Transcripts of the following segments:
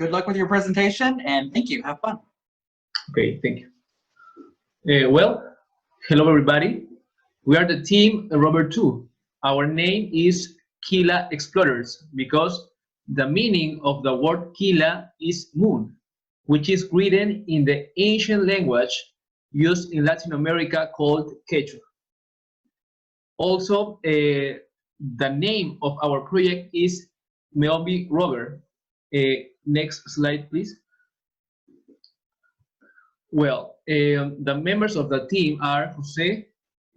Good luck with your presentation, and thank you. Have fun. Okay, thank you. Well, hello everybody. We are the team Rover 2. Our name is Killa Explorers because the meaning of the word Killa is moon, which is written in the ancient language used in Latin America called Quechua. Also, the name of our project is Meombi Rover. Next slide, please. Well, the members of the team are Jose,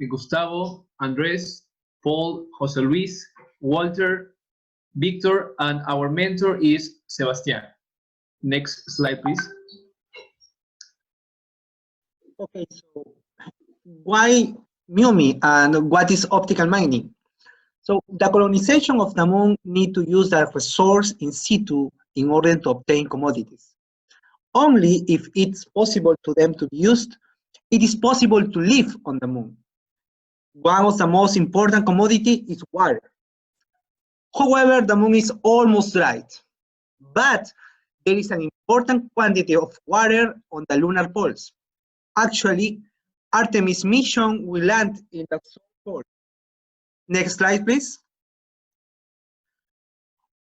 Gustavo, Andres, Paul, Jose Luis, Walter, Victor, and our mentor is Sebastian. Next slide, please. Okay, so why Mumi and what is optical mining? So the colonization of the moon need to use the resource in situ in order to obtain commodities. Only if it's possible to them to be used, it is possible to live on the moon. One of the most important commodity is water. However, the moon is almost dry, but there is an important quantity of water on the lunar poles. Actually, Artemis mission will land in the South Pole. Next slide, please.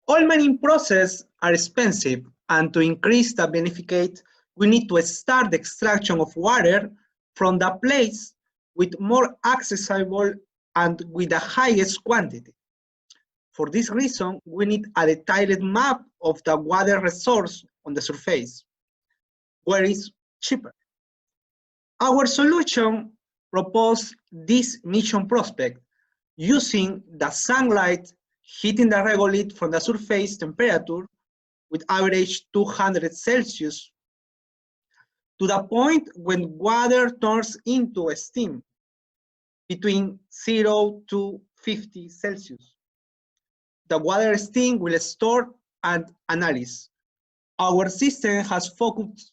All mining processes are expensive, and to increase the benefit, we need to start the extraction of water from the place with more accessible and with the highest quantity. For this reason, we need a detailed map of the water resource on the surface, where is cheaper. Our solution proposed this mission prospect using the sunlight hitting the regolith from the surface temperature with average 200 Celsius to the point when water turns into steam between 0 to 50 Celsius. The water steam will store and analyze. Our system has focused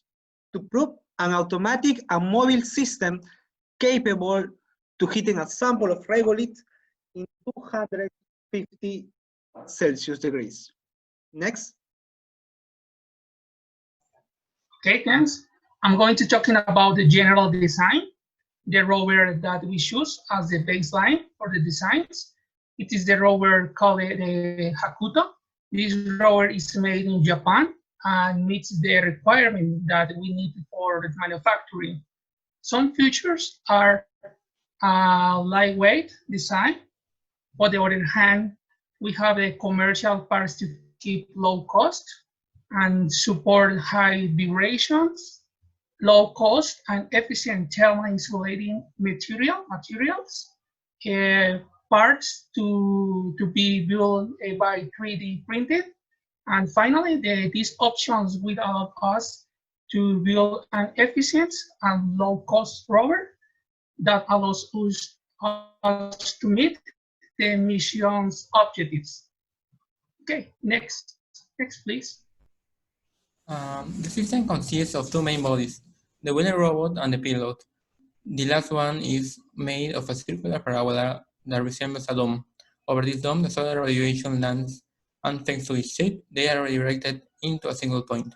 to prove an automatic and mobile system capable to heating a sample of regolith in 250 Celsius degrees. Next. Okay, thanks. I'm going to talking about the general design, the rover that we choose as the baseline for the designs. It is the rover called the Hakuto. This rover is made in Japan and meets the requirement that we need for the manufacturing. Some features are lightweight design. On the other hand, we have the commercial parts to keep low cost and support high vibrations, low cost and efficient thermal insulating materials, parts to be built by 3D printed. And finally, these options will allow us to build an efficient and low-cost rover that allows us to meet the mission's objectives. Okay, next please. The system consists of two main bodies, the wheeler robot and the payload. The last one is made of a circular parabola that resembles a dome. Over this dome, the solar radiation lands, and thanks to its shape, they are redirected into a single point.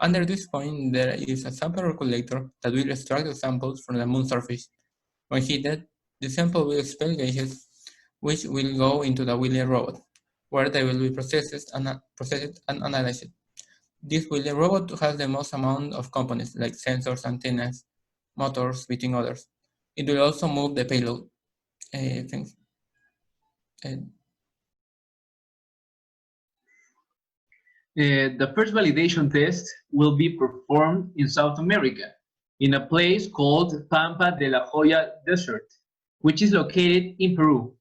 Under this point, there is a sample reculator that will extract the samples from the moon surface. When heated, the sample will expel gases, which will go into the wheeler robot, where they will be processed and analyzed. This wheeler robot has the most amount of components, like sensors, antennas, motors, between others. It will also move the payload. Thanks. The first validation test will be performed in South America, in a place called Pampa de la Joya Desert, which is located in Peru.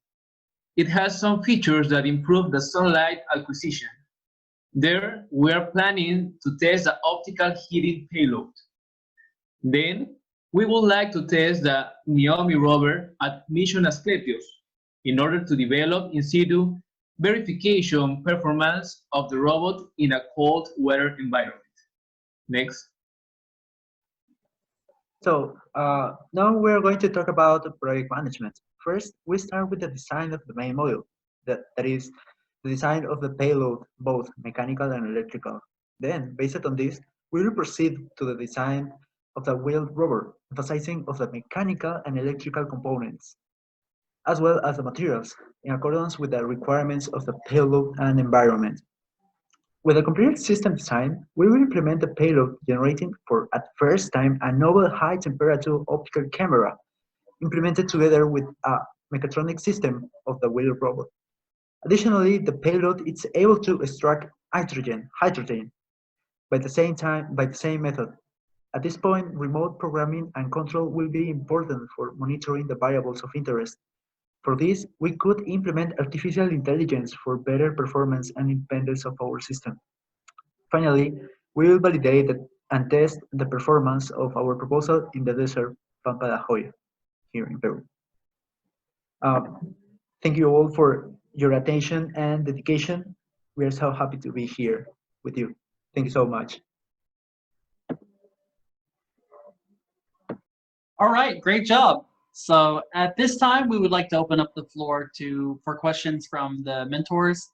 It has some features that improve the sunlight acquisition. There, we are planning to test the optical heating payload. Then, we would like to test the Naomi rover at Mission Asclepios in order to develop in situ verification performance of the robot in a cold weather environment. Next. So now we're going to talk about the project management. First, we start with the design of the main module, that is the design of the payload, both mechanical and electrical. Then, based on this, we will proceed to the design of the wheeled rover, emphasizing of the mechanical and electrical components, as well as the materials, in accordance with the requirements of the payload and environment. With a completed system design, we will implement the payload generating for at first time a novel high temperature optical camera implemented together with a mechatronic system of the wheel robot. Additionally, the payload is able to extract hydrogen by the same method. At this point, remote programming and control will be important for monitoring the variables of interest. For this, we could implement artificial intelligence for better performance and independence of our system. Finally, we will validate and test the performance of our proposal in the desert Pampa de Joya here in Peru. Thank you all for your attention and dedication. We are so happy to be here with you. Thank you so much. All right, great job. So at this time, we would like to open up the floor for questions from the mentors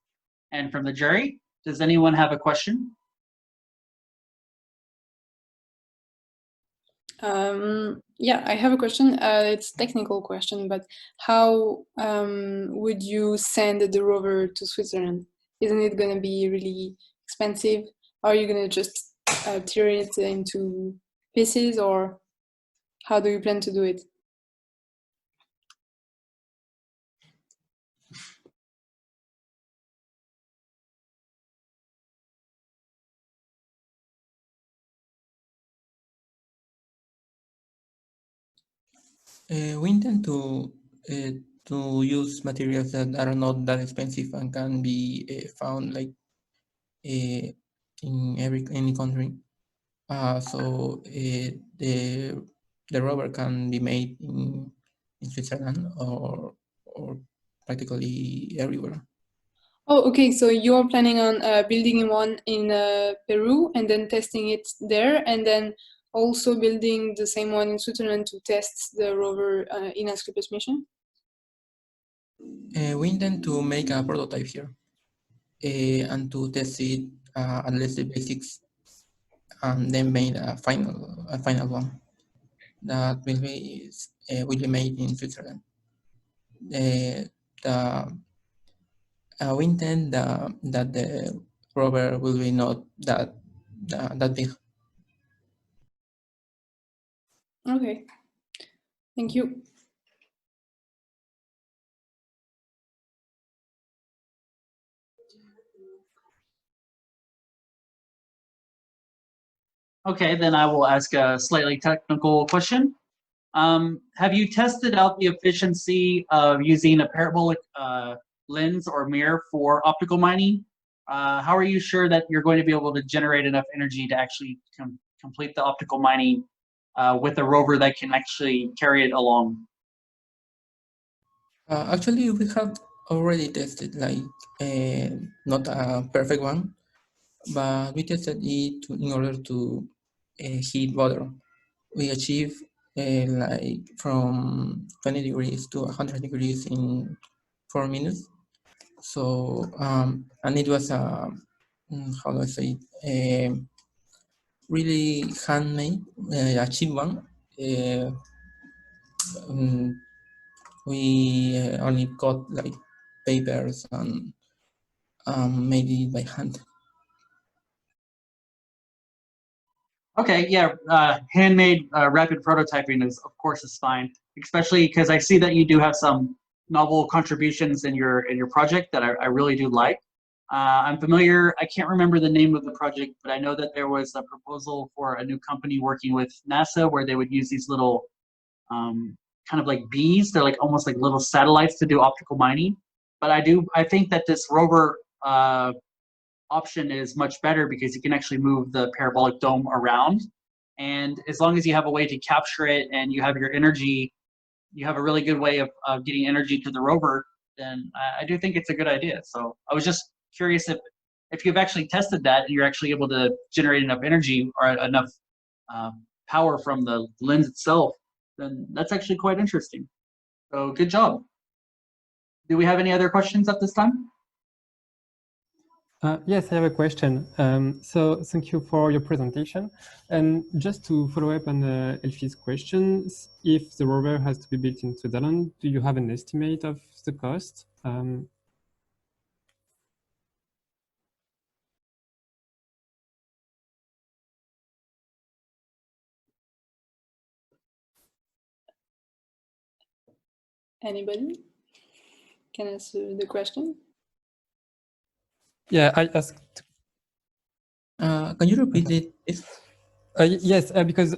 and from the jury. Does anyone have a question? Yeah, I have a question. It's a technical question, but how would you send the rover to Switzerland? Isn't it going to be really expensive? Are you going to just tear it into pieces, or how do you plan to do it? We intend to use materials that are not that expensive and can be found like in any country. So the rover can be made in Switzerland or practically everywhere. Oh, okay. So you're planning on building one in Peru and then testing it there, and then also building the same one in Switzerland to test the rover in Asclepius mission? We intend to make a prototype here and to test it at least the basics, and then make a final one that will be made in Switzerland. The we intend that the rover will be not that big. Okay, thank you. Okay, then I will ask a slightly technical question. Have you tested out the efficiency of using a parabolic lens or mirror for optical mining? How are you sure that you're going to be able to generate enough energy to actually complete the optical mining with a rover that can actually carry it along? Actually, we have already tested like not a perfect one, but we tested it in order to heat water. We achieved like from 20 degrees to 100 degrees in 4 minutes. So and it was a how do I say it? Really handmade, a cheap one. Um, we only got like papers and made it by hand. Okay, yeah, handmade rapid prototyping is, of course, is fine, especially because I see that you do have some novel contributions in your project that I really do like. I'm familiar. I can't remember the name of the project, but I know that there was a proposal for a new company working with NASA where they would use these little kind of like bees. They're like almost like little satellites to do optical mining. But I think that this rover option is much better because you can actually move the parabolic dome around. And as long as you have a way to capture it and you have your energy, you have a really good way of getting energy to the rover, then I do think it's a good idea. So I was just curious if you've actually tested that and you're actually able to generate enough energy or enough power from the lens itself, then that's actually quite interesting. So good job. Do we have any other questions at this time? Yes, I have a question. So thank you for your presentation. And just to follow up on Elfie's questions, if the rover has to be built in Switzerland, do you have an estimate of the cost? Anybody can answer the question? Yeah, I asked. Can you repeat it? Yes, because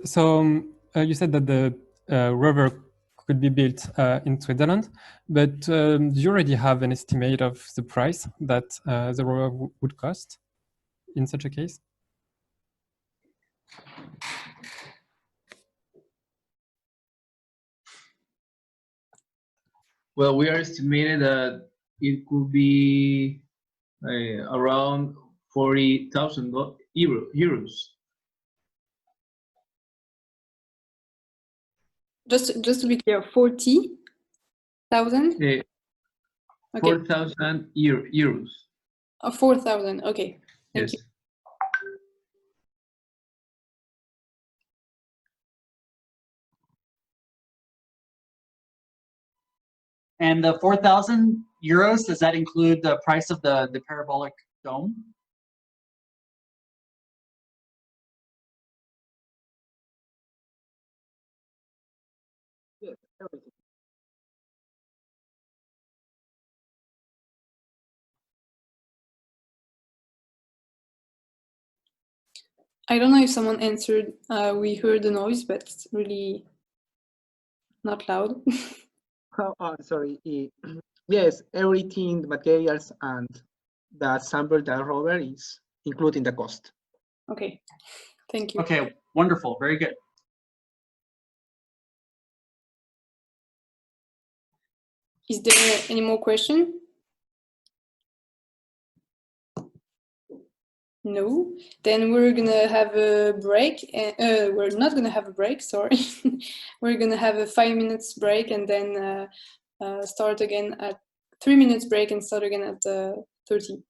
you said that the rover could be built in Switzerland, but do you already have an estimate of the price that the rover would cost in such a case? Well, we are estimated that it could be around 40,000 euros. Just to be clear, 40,000? Okay. 4,000 euros. 4,000. Okay. Thank you. And the 4,000 euros, does that include the price of the parabolic dome? Yes, everything. I don't know if someone answered. We heard the noise, but it's really not loud. Sorry. Yes, everything, the materials and the assembled the rover is including the cost. Okay, thank you. Okay, wonderful, very good. Is there any more question? No, then we're gonna have a break. We're not gonna have a break, sorry. We're gonna have a 5 minutes break and then start again at 3 minutes break and start again at 30.